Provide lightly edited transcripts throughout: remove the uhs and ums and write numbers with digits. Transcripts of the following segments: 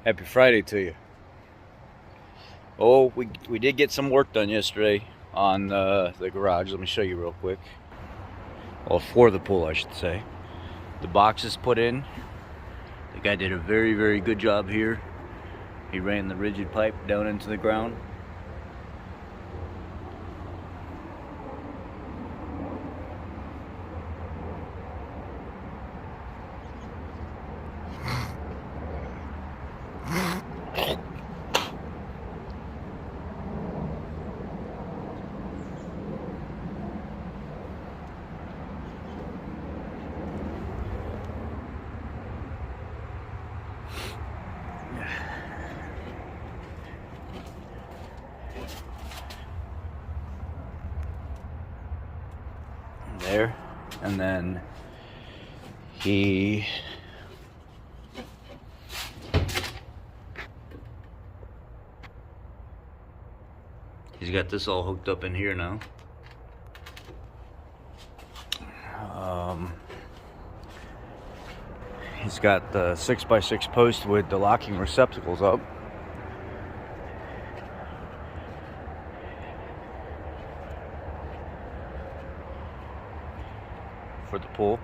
Happy Friday to you. Oh, we did get some work done yesterday on the garage. Let me show you real quick. Well, for the pool, I should say. The box is put in. The guy did a very good job here. He ran the rigid pipe down into the ground. There, and then he's got this all hooked up in here now. He's got the 6x6 post with the locking receptacles up. For the pool.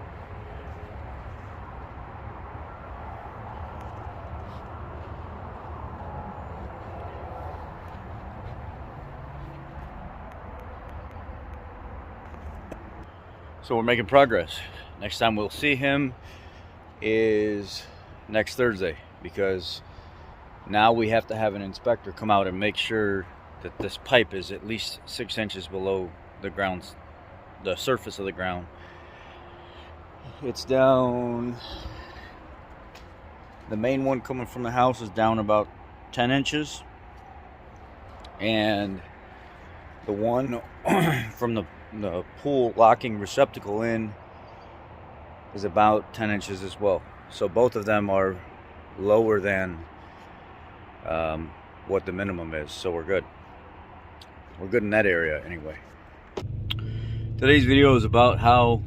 So we're making progress. Next time we'll see him is next Thursday, because now we have to have an inspector come out and make sure that this pipe is at least 6 inches below the ground, the surface of the ground. It's down, the main one coming from the house is down about 10 inches, and the one from the pool locking receptacle in is about 10 inches as well. So both of them are lower than what the minimum is, so we're good. We're good in that area anyway. Today's video is about how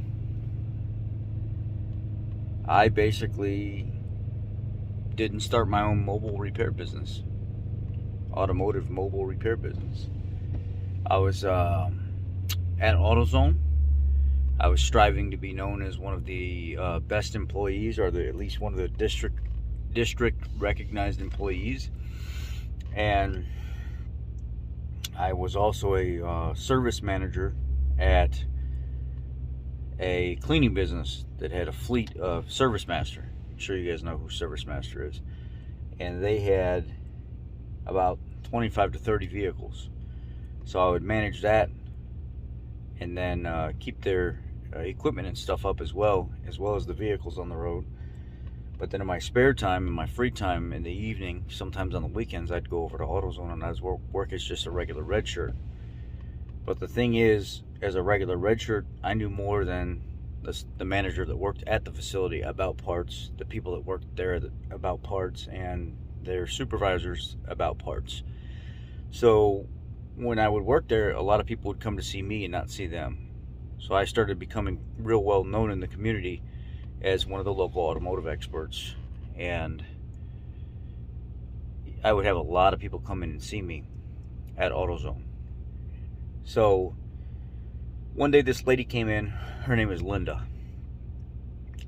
I basically didn't start my own mobile repair business, automotive mobile repair business. I was at AutoZone. I was striving to be known as one of the best employees, or at least one of the district recognized employees. And I was also a service manager at a cleaning business that had a fleet of Service Master. I'm sure you guys know who Service Master is. And they had about 25 to 30 vehicles. So I would manage that, and then keep their equipment and stuff up as well as the vehicles on the road. But then in my spare time, in my free time in the evening, sometimes on the weekends, I'd go over to AutoZone and I'd work as just a regular red shirt. But the thing is, as a regular red shirt, I knew more than the manager that worked at the facility about parts, the people that worked there about parts, and their supervisors about parts. So when I would work there, a lot of people would come to see me and not see them. So I started becoming real well known in the community as one of the local automotive experts. And I would have a lot of people come in and see me at AutoZone. So one day this lady came in. Her name is Linda.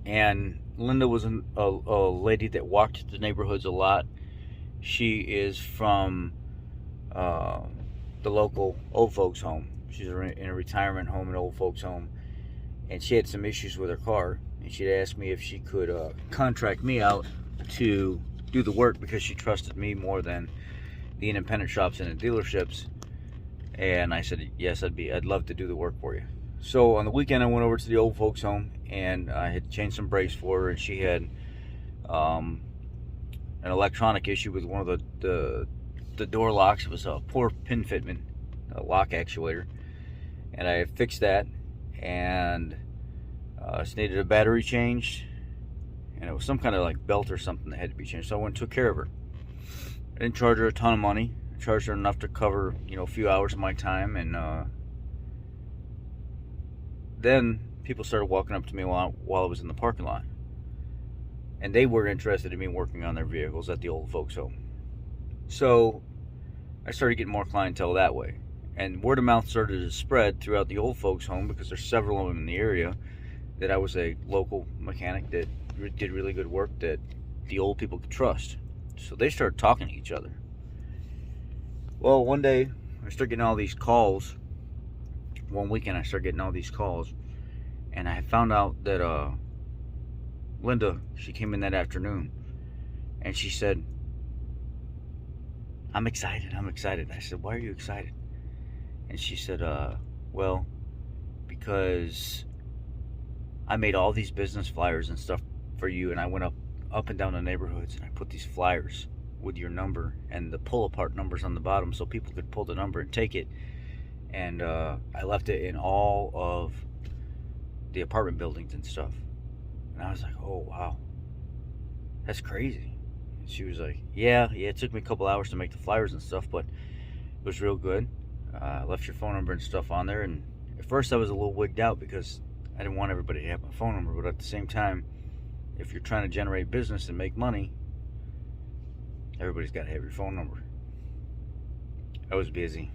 And Linda was a lady that walked the neighborhoods a lot. She is from the local old folks home. She's in a retirement home, an old folks home, and she had some issues with her car, and she'd asked me if she could contract me out to do the work, because she trusted me more than the independent shops and the dealerships. And I said, yes, I'd love to do the work for you. So on the weekend I went over to the old folks home, and I had changed some brakes for her, and she had an electronic issue with one of the door locks. It was a poor pin fitment, a lock actuator, and I fixed that, and she needed a battery changed, and it was some kind of like belt or something that had to be changed. So I went and took care of her. I didn't charge her a ton of money. I charged her enough to cover, a few hours of my time. And then people started walking up to me while I was in the parking lot, and they were interested in me working on their vehicles at the old folks home. So I started getting more clientele that way, and word of mouth started to spread throughout the old folks home because there's several of them in the area, that I was a local mechanic that did really good work that the old people could trust. So they started talking to each other. Well, one day I started getting all these calls. One weekend I started getting all these calls, and I found out that Linda, she came in that afternoon, and she said, I'm excited. I said, why are you excited? And she said, well, because I made all these business flyers and stuff for you, and I went up and down the neighborhoods, and I put these flyers with your number and the pull apart numbers on the bottom so people could pull the number and take it. And I left it in all of the apartment buildings and stuff. And I was like, oh, wow, that's crazy. And she was like, yeah, it took me a couple hours to make the flyers and stuff, but it was real good. I left your phone number and stuff on there. And at first I was a little wigged out because I didn't want everybody to have my phone number, but at the same time, if you're trying to generate business and make money, everybody's got to have your phone number. I was busy.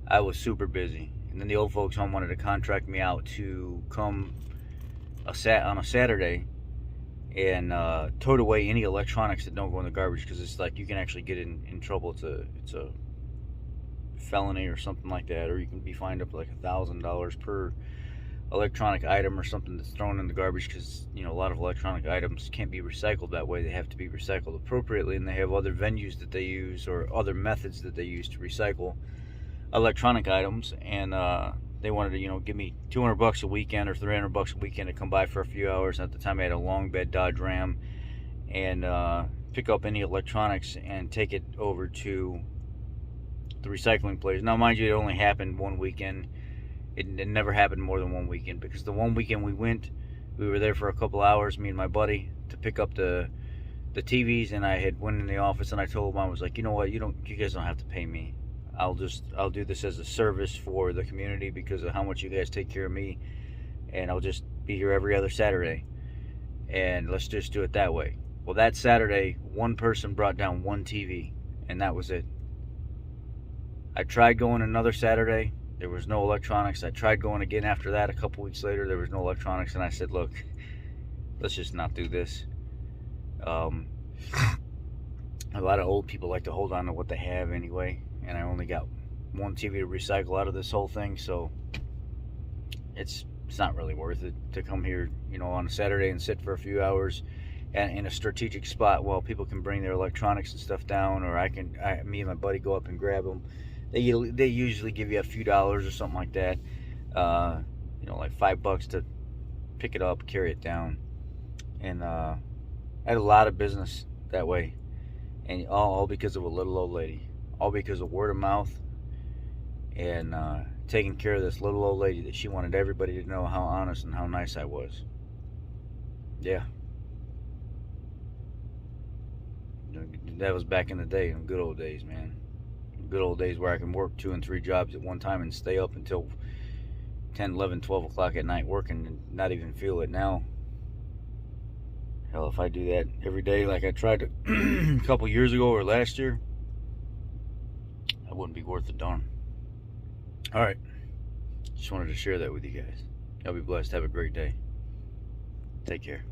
I was super busy. And then the old folks home wanted to contract me out to come on a Saturday and tote away any electronics that don't go in the garbage, because it's like you can actually get in trouble. It's a felony or something like that, or you can be fined up to like $1,000 per electronic item or something that's thrown in the garbage, because a lot of electronic items can't be recycled that way. They have to be recycled appropriately, and they have other venues that they use or other methods that they use to recycle electronic items. And they wanted to give me $200 a weekend or $300 a weekend to come by for a few hours. And at the time I had a long bed Dodge Ram, and pick up any electronics and take it over to the recycling place. Now mind you, it only happened one weekend. It never happened more than one weekend, because the one weekend we were there for a couple hours, me and my buddy, to pick up the TVs. And I had went in the office and I told him, I was like, you know what, you guys don't have to pay me. I'll do this as a service for the community because of how much you guys take care of me, and I'll just be here every other Saturday, and let's just do it that way. Well, that Saturday, one person brought down one TV, and that was it. I tried going another Saturday. There was no electronics. I tried going again after that a couple weeks later. There was no electronics, and I said, look, let's just not do this. A lot of old people like to hold on to what they have anyway, and I only got one TV to recycle out of this whole thing, so it's not really worth it to come here, on a Saturday and sit for a few hours and in a strategic spot while people can bring their electronics and stuff down, or me and my buddy go up and grab them. They usually give you a few dollars or something like that, like $5 to pick it up, carry it down. And I had a lot of business that way, and all because of a little old lady, all because of word of mouth, and taking care of this little old lady that she wanted everybody to know how honest and how nice I was. Yeah, that was back in the day, in good old days, man. Good old days where I can work 2 and 3 jobs at one time and stay up until 10, 11, 12 o'clock at night working and not even feel it. Now, hell, if I do that every day like I tried to a couple years ago or last year, I wouldn't be worth a darn. Alright, just wanted to share that with you guys. Y'all be blessed. Have a great day. Take care.